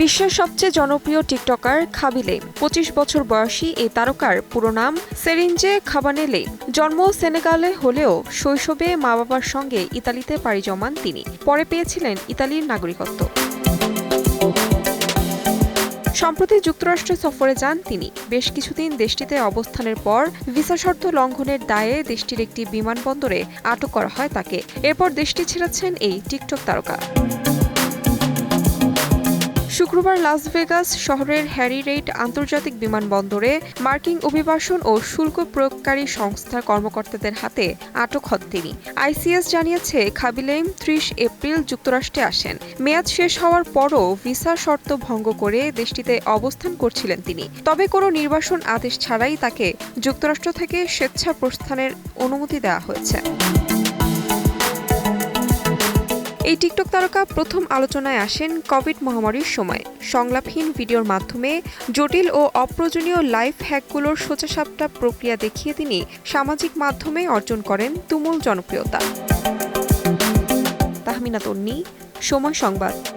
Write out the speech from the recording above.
বিশ্বের সবচেয়ে জনপ্রিয় টিকটকার খাবিলে ২৫ বছর বয়সী এই তারকার পুরো নাম সেরিনজে খাবানেলে। জন্ম সেনেগালে হলেও শৈশবে মা-বাবার সঙ্গে ইতালিতে পাড়ি জমান তিনি। পরে পেয়েছিলেন ইতালির নাগরিকত্ব। সম্প্রতি যুক্তরাষ্ট্র সফরে যান তিনি। বেশ কিছুদিন দেশটিতে অবস্থানের পর ভিসা শর্ত লঙ্ঘনের দায়ে দেশটির একটি বিমানবন্দরে আটক করা হয় তাকে। এরপর দেশটি ছেড়েছেন এই টিকটক তারকা। শুক্রবার লাস ভেগাস শহরের হ্যারি রেইড আন্তর্জাতিক বিমানবন্দরে মার্কিন অভিবাসন ও শুল্ক প্রয়োগকারী সংস্থার কর্মকর্তাদের হাতে আটক হন তিনি। আইসিএস জানিয়েছে, খাবিলেইম ৩০ এপ্রিল যুক্তরাষ্ট্রে আসেন। মেয়াদ শেষ হওয়ার পরও ভিসা শর্ত ভঙ্গ করে দেশটিতে অবস্থান করছিলেন তিনি। তবে কোনো নির্বাসন আদেশ ছাড়াই তাকে যুক্তরাষ্ট্র থেকে স্বেচ্ছা প্রস্থানের অনুমতি দেওয়া হয়েছে। এই টিকটক তারকা প্রথম আলোচনায় আসেন কোভিড মহামারীর সময়। সংলাপহীন ভিডিওর মাধ্যমে জটিল ও অপ্রয়োজনীয় লাইফ হ্যাকগুলোর সোজাসাপটা প্রক্রিয়া দেখিয়ে তিনি সামাজিক মাধ্যমে অর্জন করেন তুমুল জনপ্রিয়তা। তাহমিনা তন্নি, সময় সংবাদ।